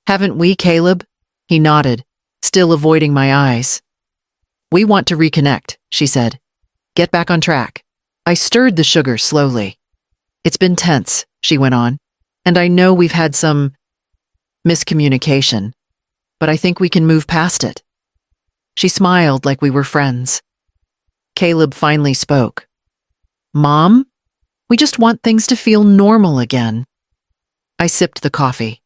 "Haven't we, Caleb?" He nodded, still avoiding my eyes. "We want to reconnect," she said. "Get back on track." I stirred the sugar slowly. "It's been tense," she went on, "and I know we've had some miscommunication, but I think we can move past it." She smiled like we were friends. Caleb finally spoke. "Mom, we just want things to feel normal again." I sipped the coffee.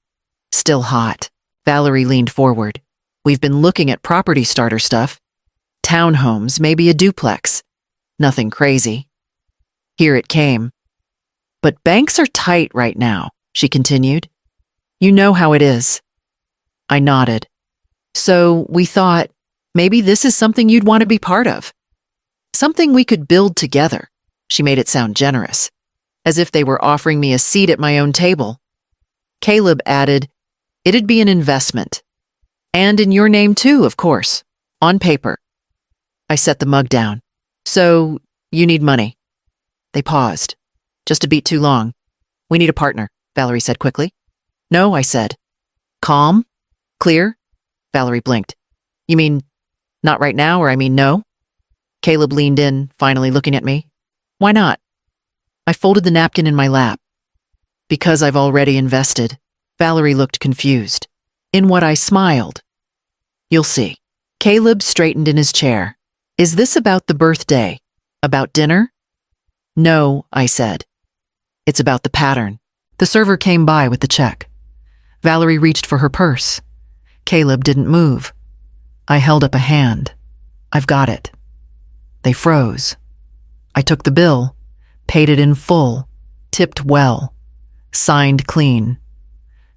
Still hot. Valerie leaned forward. "We've been looking at property starter stuff. Townhomes, maybe a duplex. Nothing crazy." Here it came. "But banks are tight right now," she continued. "You know how it is." I nodded. "So we thought, maybe this is something you'd want to be part of. Something we could build together." She made it sound generous, as if they were offering me a seat at my own table. Caleb added, "It'd be an investment. And in your name too, of course. On paper." I set the mug down. "So, you need money." They paused. "Just a beat too long. We need a partner," Valerie said quickly. "No," I said. "Calm? Clear?" Valerie blinked. "You mean, not right now, or I mean no?" Caleb leaned in, finally looking at me. "Why not?" I folded the napkin in my lap. "Because I've already invested." Valerie looked confused. In what I smiled. "You'll see." Caleb straightened in his chair. Is this about the birthday? About dinner? No, I said. It's about the pattern. The server came by with the check. Valerie reached for her purse. Caleb didn't move. I held up a hand. I've got it. They froze. I took the bill, paid it in full, tipped well, signed clean.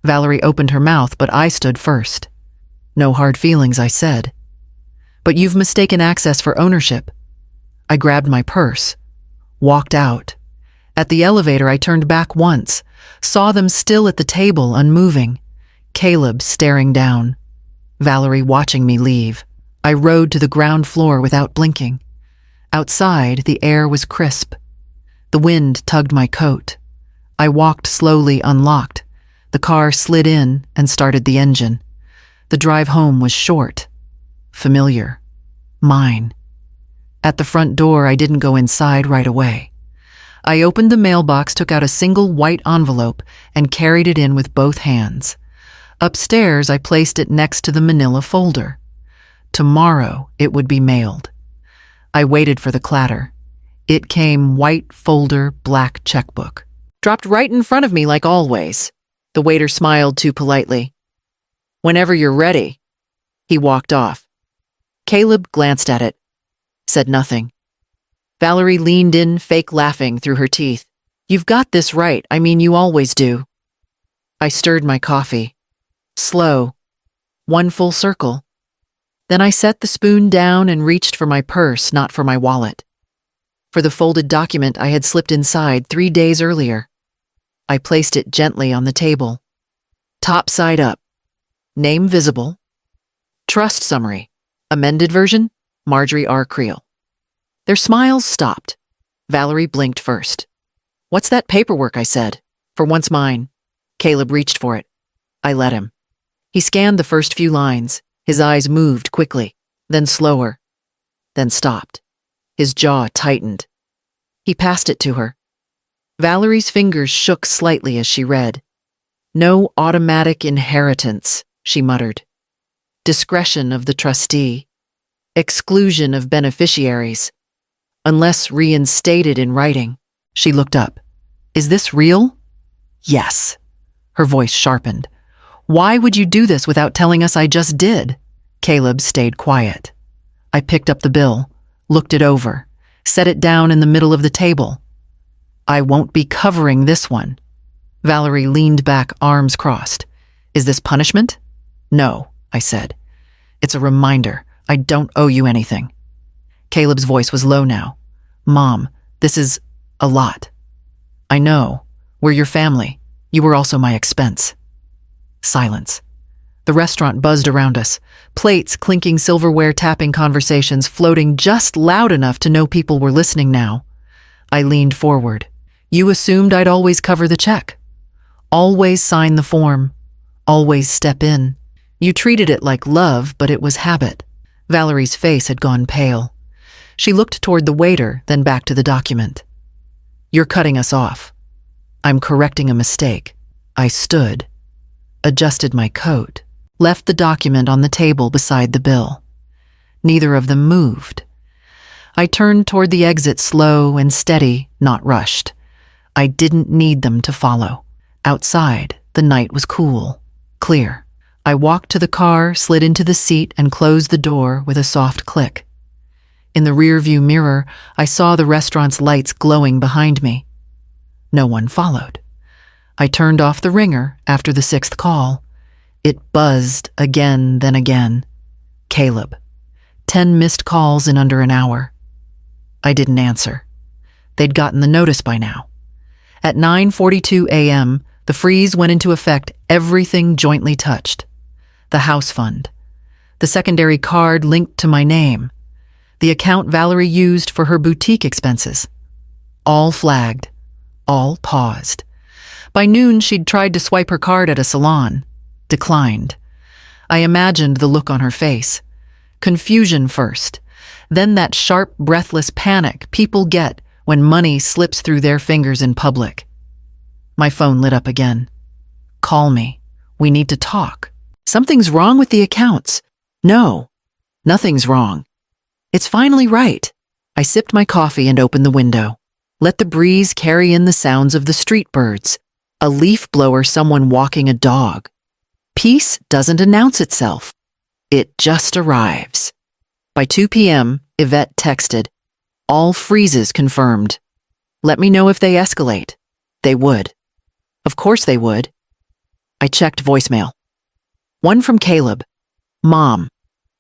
Valerie opened her mouth, but I stood first. No hard feelings, I said. But you've mistaken access for ownership. I grabbed my purse, walked out. At the elevator, I turned back once, saw them still at the table, unmoving. Caleb staring down. Valerie watching me leave. I rode to the ground floor without blinking. Outside, the air was crisp. The wind tugged my coat. I walked slowly, unlocked. The car slid in and started the engine. The drive home was short. Familiar. Mine. At the front door, I didn't go inside right away. I opened the mailbox, took out a single white envelope, and carried it in with both hands. Upstairs, I placed it next to the manila folder. Tomorrow, it would be mailed. I waited for the clatter. It came, white folder, black checkbook. Dropped right in front of me like always. The waiter smiled too politely. Whenever you're ready. He walked off. Caleb glanced at it, said nothing. Valerie leaned in, fake laughing through her teeth. You've got this right, I mean you always do. I stirred my coffee. Slow. One full circle. Then I set the spoon down and reached for my purse, not for my wallet. For the folded document I had slipped inside 3 days earlier. I placed it gently on the table. Top side up. Name visible. Trust summary. Amended version, Marjorie R. Creel. Their smiles stopped. Valerie blinked first. What's that paperwork, I said. For once mine. Caleb reached for it. I let him. He scanned the first few lines. His eyes moved quickly, then slower, then stopped. His jaw tightened. He passed it to her. Valerie's fingers shook slightly as she read. No automatic inheritance, she muttered. Discretion of the trustee. Exclusion of beneficiaries. Unless reinstated in writing. She looked up. Is this real? Yes. Her voice sharpened. Why would you do this without telling us I just did? Caleb stayed quiet. I picked up the bill, looked it over, set it down in the middle of the table. I won't be covering this one. Valerie leaned back, arms crossed. Is this punishment? No, I said. It's a reminder. I don't owe you anything. Caleb's voice was low now. Mom, this is a lot. I know. We're your family. You were also my expense. Silence. The restaurant buzzed around us. Plates, clinking silverware, tapping conversations, floating just loud enough to know people were listening now. I leaned forward. You assumed I'd always cover the check. Always sign the form. Always step in. You treated it like love, but it was habit. Valerie's face had gone pale. She looked toward the waiter, then back to the document. You're cutting us off. I'm correcting a mistake. I stood, adjusted my coat, left the document on the table beside the bill. Neither of them moved. I turned toward the exit, slow and steady, not rushed. I didn't need them to follow. Outside, the night was cool, clear. I walked to the car, slid into the seat, and closed the door with a soft click. In the rearview mirror, I saw the restaurant's lights glowing behind me. No one followed. I turned off the ringer after the 6th call. It buzzed again, then again. Caleb. 10 missed calls in under an hour. I didn't answer. They'd gotten the notice by now. At 9:42 a.m., the freeze went into effect. Everything jointly touched. The house fund. The secondary card linked to my name. The account Valerie used for her boutique expenses. All flagged. All paused. By noon, she'd tried to swipe her card at a salon. Declined. I imagined the look on her face. Confusion first, then that sharp, breathless panic people get when money slips through their fingers in public. My phone lit up again. Call me. We need to talk. Something's wrong with the accounts. No. Nothing's wrong. It's finally right. I sipped my coffee and opened the window. Let the breeze carry in the sounds of the street birds, a leaf blower, someone walking a dog. Peace doesn't announce itself. It just arrives. By 2 p.m., Yvette texted, "All freezes confirmed. Let me know if they escalate." They would. Of course they would. I checked voicemail. One from Caleb. "Mom,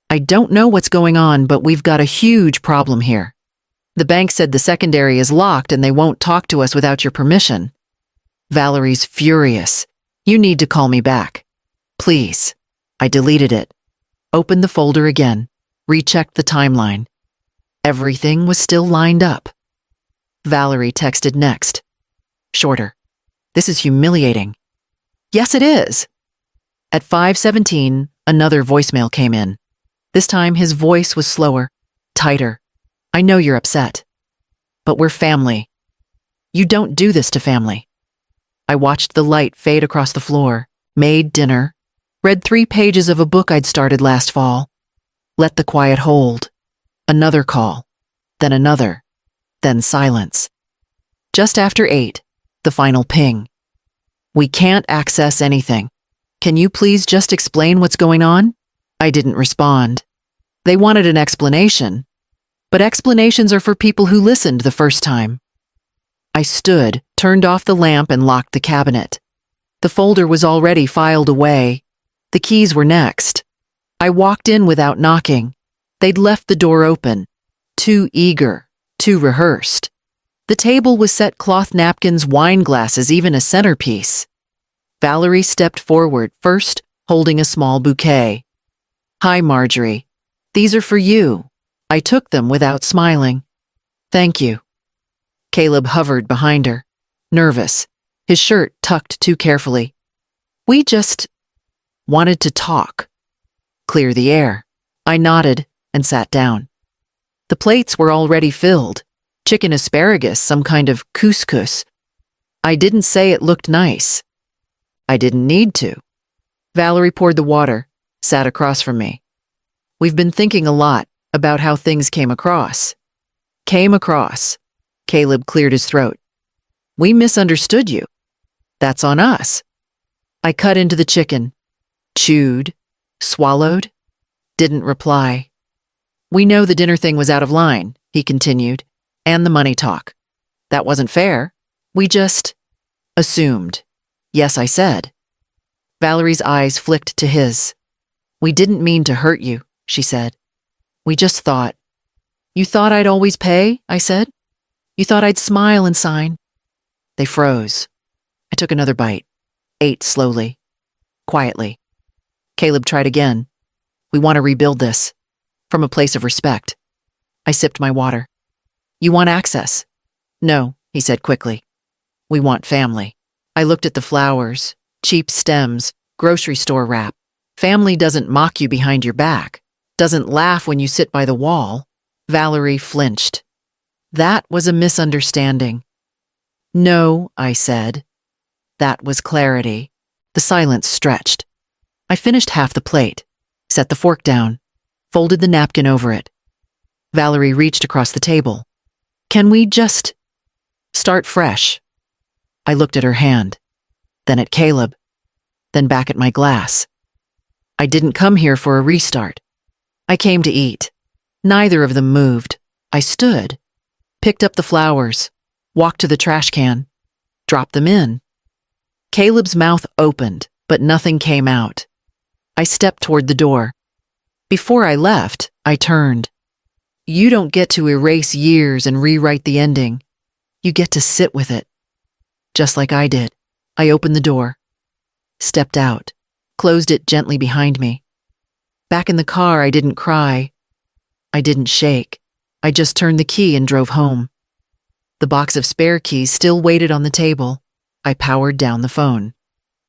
I don't know what's going on, but we've got a huge problem here. The bank said the secondary is locked and they won't talk to us without your permission. Valerie's furious. You need to call me back. Please." I deleted it. Opened the folder again. Rechecked the timeline. Everything was still lined up. Valerie texted next. Shorter. "This is humiliating." "Yes, it is." At 5:17, another voicemail came in. This time his voice was slower, tighter. "I know you're upset, but we're family. You don't do this to family." I watched the light fade across the floor, made dinner, read 3 pages of a book I'd started last fall, let the quiet hold. Another call, then another, then silence. Just after 8, the final ping. "We can't access anything. Can you please just explain what's going on?" I didn't respond. They wanted an explanation, but explanations are for people who listened the first time. I stood, turned off the lamp, and locked the cabinet. The folder was already filed away. The keys were next. I walked in without knocking. They'd left the door open. Too eager, too rehearsed. The table was set, cloth napkins, wine glasses, even a centerpiece. Valerie stepped forward, first holding a small bouquet. "Hi, Marjorie. These are for you." I took them without smiling. "Thank you." Caleb hovered behind her, nervous, his shirt tucked too carefully. "We just wanted to talk. Clear the air." I nodded and sat down. The plates were already filled. Chicken asparagus, some kind of couscous. I didn't say it looked nice. I didn't need to. Valerie poured the water, sat across from me. "We've been thinking a lot about how things came across." "Came across." Caleb cleared his throat. "We misunderstood you. That's on us." I cut into the chicken, chewed, swallowed, didn't reply. "We know the dinner thing was out of line," he continued, "and the money talk. That wasn't fair. We just assumed." "Yes," I said. Valerie's eyes flicked to his. "We didn't mean to hurt you," she said. "We just thought." "You thought I'd always pay?" I said. "You thought I'd smile and sign?" They froze. I took another bite, ate slowly, quietly. Caleb tried again. "We want to rebuild this, from a place of respect." I sipped my water. "You want access?" "No," he said quickly. "We want family." I looked at the flowers, cheap stems, grocery store wrap. Family doesn't mock you behind your back, doesn't laugh when you sit by the wall. Valerie flinched. That was a misunderstanding. "No," I said. That was clarity. The silence stretched. I finished half the plate, set the fork down, folded the napkin over it. Valerie reached across the table. "Can we just start fresh?" I looked at her hand, then at Caleb, then back at my glass. I didn't come here for a restart. I came to eat. Neither of them moved. I stood, picked up the flowers, walked to the trash can, dropped them in. Caleb's mouth opened, but nothing came out. I stepped toward the door. Before I left, I turned. You don't get to erase years and rewrite the ending. You get to sit with it. Just like I did. I opened the door, stepped out, closed it gently behind me. Back in the car, I didn't cry. I didn't shake. I just turned the key and drove home. The box of spare keys still waited on the table. I powered down the phone.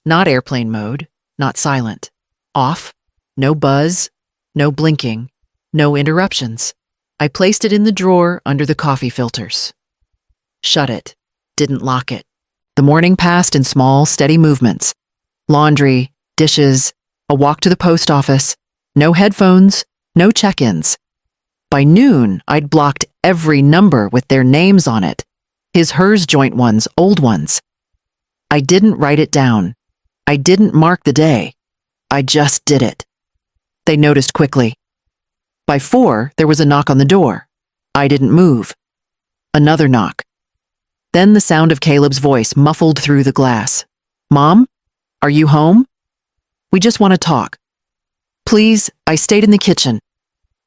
Not airplane mode, not silent. Off, no buzz, no blinking, no interruptions. I placed it in the drawer under the coffee filters. Shut it, didn't lock it. The morning passed in small, steady movements. Laundry, dishes, a walk to the post office. No headphones, No check-ins. By noon, I'd blocked every number with their names on it. Hers joint ones, old ones. I didn't write it down. I didn't mark the day. I just did it. They noticed quickly. By 4, there was a knock on the door. I didn't move. Another knock. Then the sound of Caleb's voice muffled through the glass. "Mom? Are you home? We just want to talk." "Please," I stayed in the kitchen.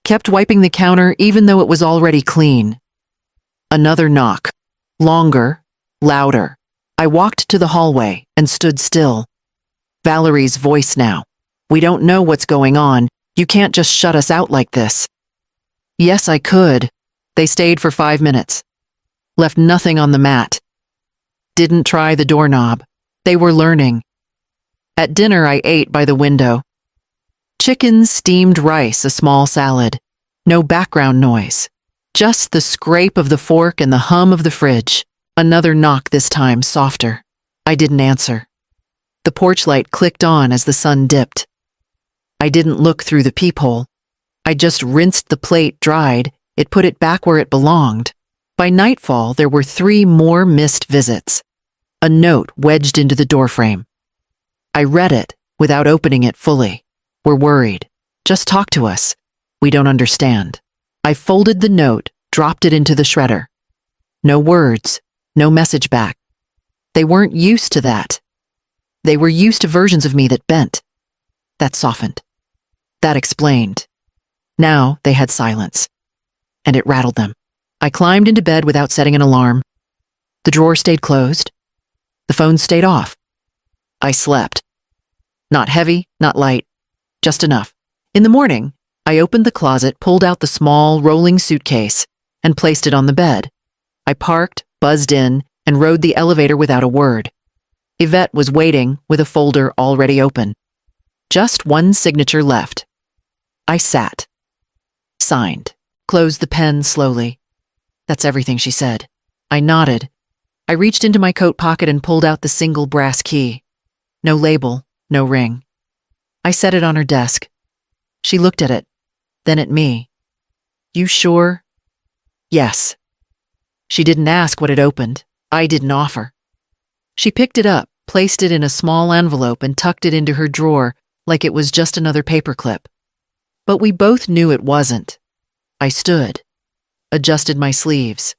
Kept wiping the counter even though it was already clean. Another knock. Longer, louder. I walked to the hallway and stood still. Valerie's voice now. "We don't know what's going on. You can't just shut us out like this." Yes, I could. They stayed for 5 minutes. Left nothing on the mat. Didn't try the doorknob. They were learning. At dinner, I ate by the window. Chicken, steamed rice, a small salad. No background noise. Just the scrape of the fork and the hum of the fridge. Another knock this time, softer. I didn't answer. The porch light clicked on as the sun dipped. I didn't look through the peephole. I just rinsed the plate, dried. It put it back where it belonged. By nightfall, there were 3 more missed visits. A note wedged into the doorframe. I read it without opening it fully. "We're worried. Just talk to us. We don't understand." I folded the note, dropped it into the shredder. No words, no message back. They weren't used to that. They were used to versions of me that bent, that softened, that explained. Now they had silence, and it rattled them. I climbed into bed without setting an alarm. The drawer stayed closed. The phone stayed off. I slept. Not heavy, not light, just enough. In the morning, I opened the closet, pulled out the small, rolling suitcase, and placed it on the bed. I parked, buzzed in, and rode the elevator without a word. Yvette was waiting with a folder already open. Just one signature left. I sat. Signed. Closed the pen slowly. "That's everything," she said. I nodded. I reached into my coat pocket and pulled out the single brass key. No label, no ring. I set it on her desk. She looked at it, then at me. "You sure?" "Yes." She didn't ask what it opened. I didn't offer. She picked it up, placed it in a small envelope, and tucked it into her drawer like it was just another paperclip. But we both knew it wasn't. I stood, adjusted my sleeves.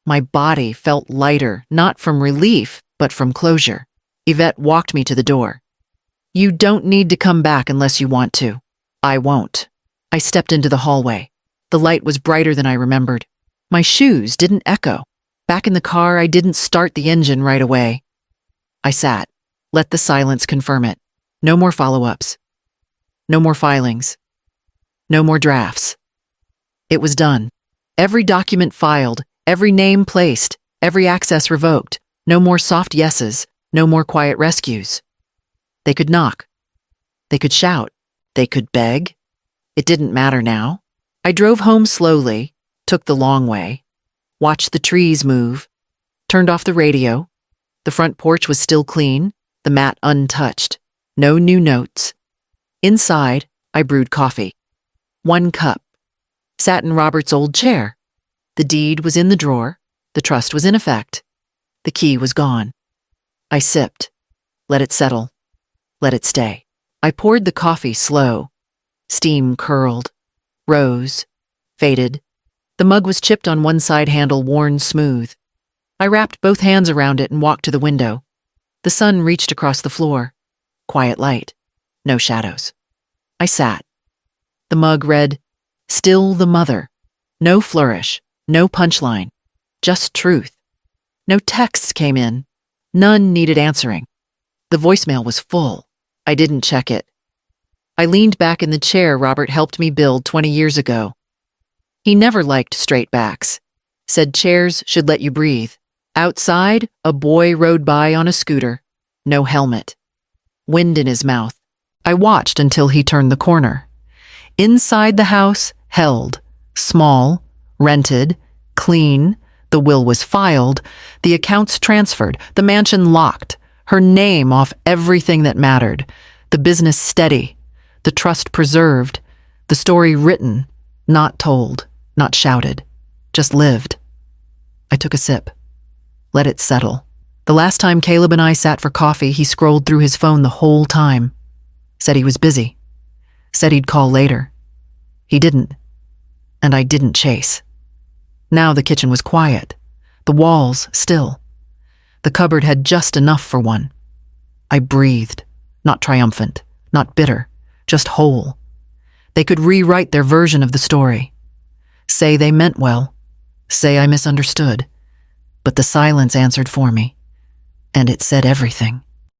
My body felt lighter, not from relief, but from closure. Yvette walked me to the door. "You don't need to come back unless you want to." "I won't." I stepped into the hallway. The light was brighter than I remembered. My shoes didn't echo. Back in the car, I didn't start the engine right away. I sat, let the silence confirm it. No more follow-ups. No more filings. No more drafts. It was done. Every document filed, every name placed, every access revoked. No more soft yeses, no more quiet rescues. They could knock. They could shout. They could beg. It didn't matter now. I drove home slowly, took the long way, watched the trees move, turned off the radio. The front porch was still clean, the mat untouched. No new notes. Inside, I brewed coffee. 1 cup. Sat in Robert's old chair. The deed was in the drawer. The trust was in effect. The key was gone. I sipped. Let it settle. Let it stay. I poured the coffee slow. Steam curled. Rose. Faded. The mug was chipped on one side handle, worn smooth. I wrapped both hands around it and walked to the window. The sun reached across the floor. Quiet light. No shadows. I sat. The mug read, "Still the mother." No flourish. No punchline. Just truth. No texts came in. None needed answering. The voicemail was full. I didn't check it. I leaned back in the chair Robert helped me build 20 years ago. He never liked straight backs. Said chairs should let you breathe. Outside, a boy rode by on a scooter. No helmet. Wind in his mouth. I watched until he turned the corner. Inside the house, held. Small. Rented. Clean. The will was filed. The accounts transferred. The mansion locked. Her name off everything that mattered. The business steady. The trust preserved. The story written, not told, not shouted, just lived. I took a sip. Let it settle. The last time Caleb and I sat for coffee, he scrolled through his phone the whole time. Said he was busy. Said he'd call later. He didn't. And I didn't chase. Now the kitchen was quiet. The walls still. The cupboard had just enough for one. I breathed, not triumphant, not bitter, just whole. They could rewrite their version of the story. Say they meant well. Say I misunderstood. But the silence answered for me. And it said everything.